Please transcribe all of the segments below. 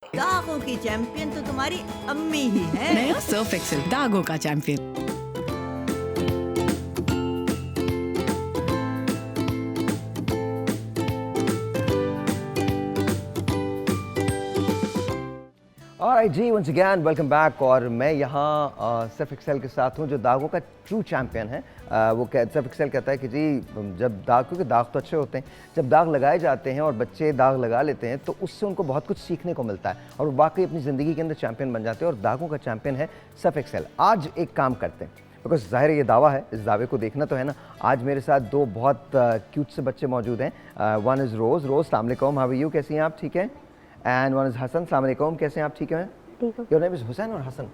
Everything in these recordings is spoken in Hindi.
दागों की चैंपियन तो तुम्हारी अम्मी ही है। नया सर्फ एक्सेल दागों का चैंपियन। ऑलराइट जी, वंस अगेन वेलकम बैक। और मैं यहाँ सर्फ एक्सेल के साथ हूँ जो दागों का ट्रू चैंपियन है। सर्फ एक्सेल कहता है कि जी जब दाग, क्योंकि दाग तो अच्छे होते हैं, जब दाग लगाए जाते हैं और बच्चे दाग लगा लेते हैं तो उससे उनको बहुत कुछ सीखने को मिलता है और वो वाकई अपनी ज़िंदगी के अंदर चैंपियन बन जाते हैं। और दागों का चैंपियन है सर्फ एक्सेल। आज एक काम करते हैं, बिकॉज जाहिर ये दावा है, इस दावे को देखना तो है ना। आज मेरे साथ दो बहुत क्यूट से बच्चे मौजूद हैं। वन इज़ रोज़। रोज़, अस्सलाम वालेकुम, हाउ आर यू, कैसी हैं आप? ठीक है। And one is Hasan. अस्सलाम वालेकुम, कैसे हैं आप? ठीक है। योर नेम इज़ हुसैन और Hasan?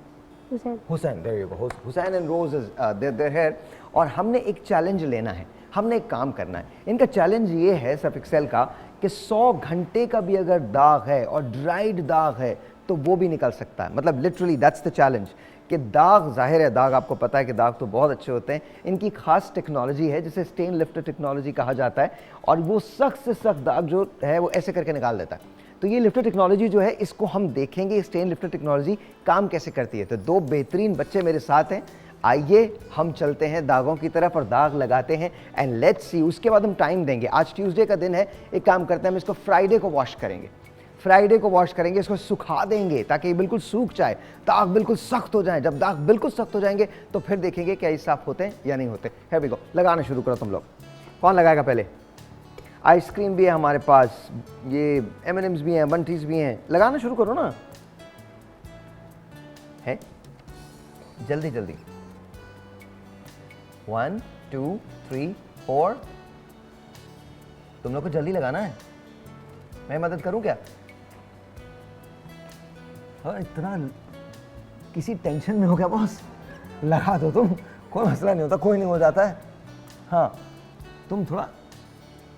Hussain, there you go. Hussain and Rose is there here. और हमने एक चैलेंज लेना है, हमने एक काम करना है। इनका चैलेंज ये है सर्फ एक्सेल का कि 100 घंटे का भी अगर दाग है और ड्राइड दाग है तो वो भी निकल सकता है। मतलब लिटरली दैट्स द चैलेंज कि दाग, जाहिर है दाग, आपको पता है कि दाग तो बहुत अच्छे होते हैं। इनकी खास टेक्नोलॉजी है जिसे स्टेन लिफ्टर टेक्नोलॉजी कहा जाता है और वो सख्त से सख्त दाग जो है वो ऐसे करके निकाल देता है। तो ये लिफ्टर टेक्नोलॉजी जो है इसको हम देखेंगे, स्टेन लिफ्टर टेक्नोलॉजी काम कैसे करती है। तो दो बेहतरीन बच्चे मेरे साथ हैं, आइए हम चलते हैं दागों की तरफ और दाग लगाते हैं एंड लेट्स सी। उसके बाद हम टाइम देंगे। आज ट्यूसडे का दिन है, एक काम करते हैं, हम इसको फ्राइडे को वॉश करेंगे। फ्राइडे को वॉश करेंगे, इसको सुखा देंगे ताकि ये बिल्कुल सूख जाए, दाग बिल्कुल सख्त हो जाए। जब दाग बिल्कुल सख्त हो जाएंगे तो फिर देखेंगे क्या ये साफ होते हैं या नहीं होते। है भी को लगाना शुरू करो तुम लोग। कौन लगाएगा पहले? आइसक्रीम भी है हमारे पास, ये M&M's भी हैं, बंटीज भी हैं। लगाना शुरू करो ना। है जल्दी जल्दी। 1 2 3 4। तुम लोग को जल्दी लगाना है, मैं मदद करूं क्या? हाँ, इतना किसी टेंशन में हो क्या बॉस? लगा दो तुम, कोई मसला नहीं होता, कोई नहीं हो जाता है। हाँ तुम थोड़ा,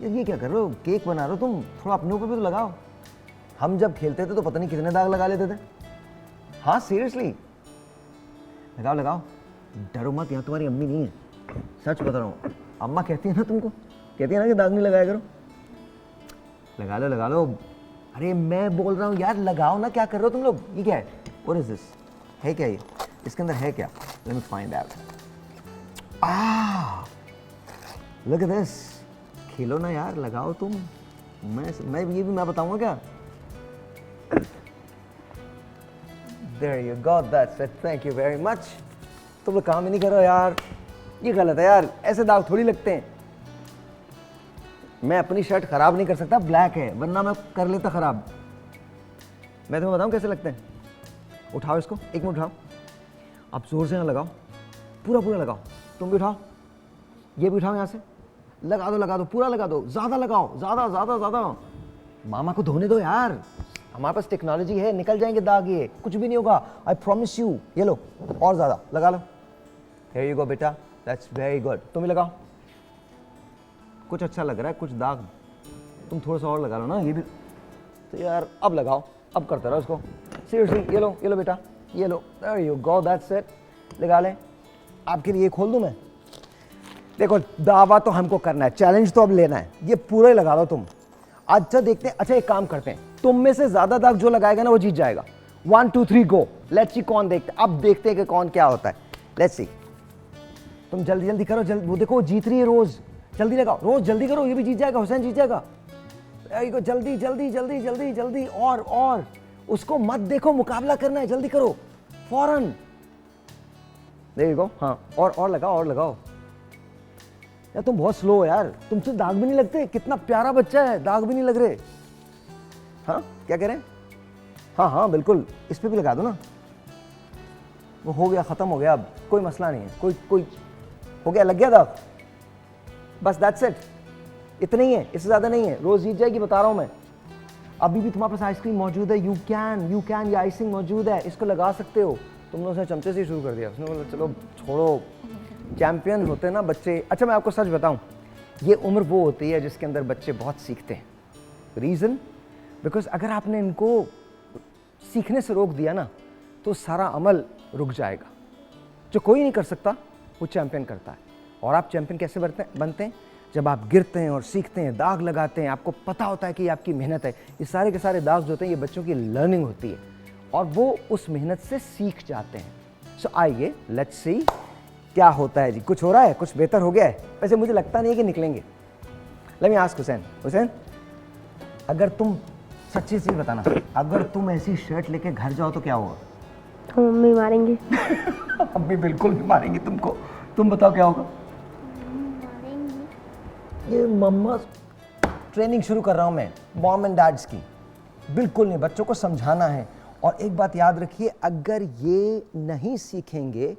ये क्या कर रहे हो? केक बना रहे हो तुम, थोड़ा अपने ऊपर भी तो लगाओ। हम जब खेलते थे तो पता नहीं कितने दाग लगा लेते थे। हाँ सीरियसली लगाओ लगाओ, डरो मत, यहाँ तुम्हारी अम्मी नहीं है, सच बता रहा हूँ। अम्मा कहती है ना तुमको, कहती है ना कि दाग नहीं लगाया करो। लगा लो लगा लो। अरे मैं बोल रहा हूँ यार, लगाओ ना, क्या कर रहे हो तुम लोग? ये क्या है? What is this? है क्या ये? इसके अंदर है क्या? Let me find out. Look at this. खेलो ना यार, लगाओ तुम। मैं ये भी मैं बताऊंगा क्या? There you go, that's it, thank you very much। तुम लोग काम ही नहीं करो यार, ये गलत है यार, ऐसे दाग थोड़ी लगते हैं। मैं अपनी शर्ट खराब नहीं कर सकता, ब्लैक है, वरना मैं कर लेता खराब। मैं तुम्हें बताऊं कैसे लगते हैं। उठाओ इसको, एक मिनट उठाओ। आप जोर से ना लगाओ, पूरा पूरा लगाओ। तुम भी उठाओ, ये भी उठाओ, यहाँ से लगा दो, पूरा लगा दो, ज्यादा लगाओ, ज्यादा ज्यादा ज्यादा। मामा को धोने दो यार, हमारे पास टेक्नोलॉजी है, निकल जाएंगे दाग, ये कुछ भी नहीं होगा, आई प्रॉमिस यू। ये लो, और ज्यादा लगा लो। हियर यू गो बेटा, दैट्स वेरी गुड। तुम भी लगाओ, कुछ अच्छा लग रहा है, कुछ दाग तुम थोड़ा सा और लगा लो ना, ये भी तो यार। अब लगाओ, अब करते रहो इसको, सीरियसली। ये लो बेटा, ये लो, there you go, that's it. लगा ले। आपके लिए खोल दूं मैं? देखो, दावा तो हमको करना है, चैलेंज तो अब लेना है, ये पूरा ही लगा दो तुम। अच्छा देखते हैं, अच्छा एक काम करते हैं, तुम में से ज्यादा दाग जो लगाएगा ना वो जीत जाएगा। 1 2 3 गो, लेट्स सी कौन देखते। अब देखते हैं कि कौन क्या होता है, लेट्स सी। तुम जल्दी जल्दी करो, जल्दी। वो देखो वो जीत रही है रोज, जल्दी लगाओ रोज, जल्दी करो, ये भी जीत जाएगा, हुसैन जीत जाएगा। जल्दी जल्दी जल्दी जल्दी जल्दी, और उसको मत देखो, मुकाबला करना है, जल्दी करो फौरन। देखो, हाँ, और लगाओ। यार तुम बहुत स्लो हो यार, तुमसे दाग भी नहीं लगते। कितना प्यारा बच्चा है, दाग भी नहीं लग रहे। हाँ क्या कह रहे हैं? हाँ बिल्कुल, इस पे भी लगा दो ना। वो हो गया, खत्म हो गया, अब कोई मसला नहीं है। कोई हो गया, लग गया दाग, बस दैट्स इट। इतना ही है, इससे ज्यादा नहीं है। रोज जीत जाएगी, बता रहा हूं मैं। अभी भी तुम्हारे पास आइसक्रीम मौजूद है, यू कैन, ये आइसिंग मौजूद है, इसको लगा सकते हो। तुम लोगों ने चमचे से ही शुरू कर दिया। उसने बोला चलो छोड़ो, चैंपियन होते हैं ना बच्चे। अच्छा मैं आपको सच बताऊं, ये उम्र वो होती है जिसके अंदर बच्चे बहुत सीखते हैं। रीज़न, बिकॉज अगर आपने इनको सीखने से रोक दिया ना तो सारा अमल रुक जाएगा। जो कोई नहीं कर सकता वो चैंपियन करता है। और आप चैंपियन कैसे बनते हैं? जब आप गिरते हैं और सीखते हैं, दाग लगाते हैं, आपको पता होता है कि ये आपकी मेहनत है, ये सारे के सारे दाग जो होते हैं ये बच्चों की लर्निंग होती है और वो उस मेहनत से सीख जाते हैं। सो आइए लेट्स सी क्या होता है जी। कुछ हो रहा है, कुछ बेहतर हो गया है। वैसे मुझे लगता नहीं है कि निकलेंगे। Let me ask Hussain, Hussain अगर तुम सच्ची चीज बताना, अगर तुम ऐसी शर्ट लेके घर जाओ तो क्या होगा? मम्मी मारेंगे। मम्मी बिल्कुल भी मारेंगी तुमको। तुम बताओ क्या होगा? ये मम्मा ट्रेनिंग शुरू कर रहा हूं मैं मॉम एंड डैड्स की। बिल्कुल नहीं, बच्चों को समझाना है। और एक बात याद रखिए, अगर ये नहीं सीखेंगे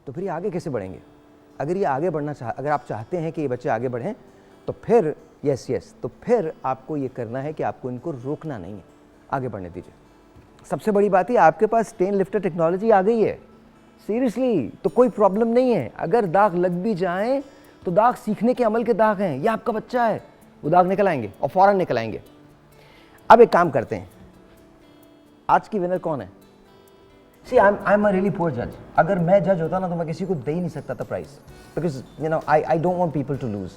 तो फिर ये आगे कैसे बढ़ेंगे? अगर ये आगे बढ़ना अगर आप चाहते हैं कि ये बच्चे आगे बढ़ें तो फिर यस तो फिर आपको ये करना है कि आपको इनको रोकना नहीं है, आगे बढ़ने दीजिए। सबसे बड़ी बात है आपके पास स्टेन लिफ्टर टेक्नोलॉजी आ गई है, सीरियसली, तो कोई प्रॉब्लम नहीं है। अगर दाग लग भी जाएं तो दाग सीखने के अमल के दाग हैं। ये आपका बच्चा है, वो दाग निकल आएंगे और फौरन निकल आएंगे। अब एक काम करते हैं, आज की विनर कौन है? See I am a really poor जज। अगर मैं जज होता ना तो मैं किसी को दे ही नहीं सकता था prize, because you know I don't want people to lose.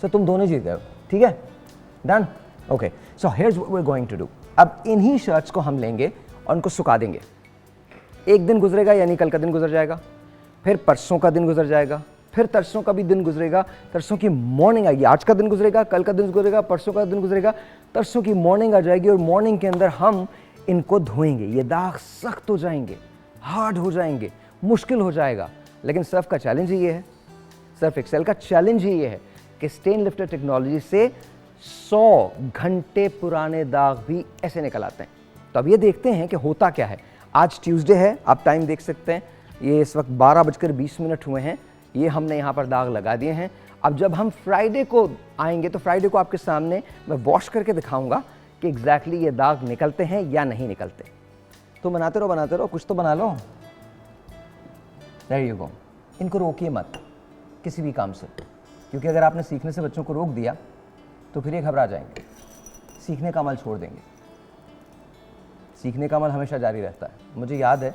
So तुम दोनों जीत गए हो, ठीक है, done, okay. So here's what we are going to do. अब इन्हीं शर्ट्स को हम लेंगे और उनको सुखा देंगे। एक दिन गुजरेगा, यानी कल का दिन गुजर जाएगा, फिर परसों का दिन गुजर जाएगा, फिर तरसों का भी दिन गुजरेगा, तरसों की मॉर्निंग आएगी, आज का दिन गुजरेगा, कल का दिन गुजरेगा, परसों का दिन गुजरेगा, तरसों की मॉर्निंग आ जाएगी और मॉर्निंग के अंदर हम इनको धोएंगे। ये दाग सख्त हो जाएंगे, हार्ड हो जाएंगे, मुश्किल हो जाएगा, लेकिन सर्फ का चैलेंज ही ये है, सर्फ एक्सेल का चैलेंज ही ये है कि स्टेन लिफ्टर टेक्नोलॉजी से 100 घंटे पुराने दाग भी ऐसे निकल आते हैं। तो अब ये देखते हैं कि होता क्या है। आज ट्यूसडे है, आप टाइम देख सकते हैं, ये इस वक्त 12:20 हुए हैं। ये हमने यहाँ पर दाग लगा दिए हैं। अब जब हम फ्राइडे को आएंगे तो फ्राइडे को आपके सामने मैं वॉश करके दिखाऊंगा कि एग्जैक्टली ये दाग निकलते हैं या नहीं निकलते। तो बनाते रहो, कुछ तो बना लो। देयर यू गो। इनको रोकिए मत किसी भी काम से, क्योंकि अगर आपने सीखने से बच्चों को रोक दिया तो फिर ये घबरा जाएंगे, सीखने का अमल छोड़ देंगे। सीखने का अमल हमेशा जारी रहता है। मुझे याद है,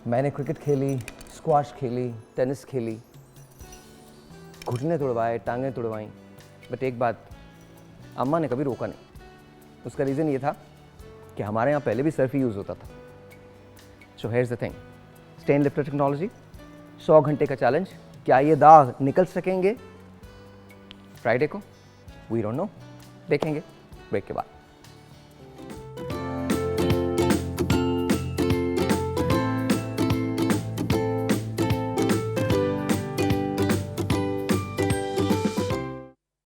मैंने क्रिकेट खेली, स्क्वाश खेली, टेनिस खेली, घुटने तोड़वाए, टांगें तोड़वाई, बट एक बात, अम्मा ने कभी रोका नहीं। उसका रीज़न ये था कि हमारे यहाँ पहले भी सर्फ ही यूज़ होता था। So here's the thing, stain lifter technology, 100 घंटे का चैलेंज। क्या ये दाग निकल सकेंगे फ्राइडे को? वी डोंट नो, देखेंगे ब्रेक के बाद।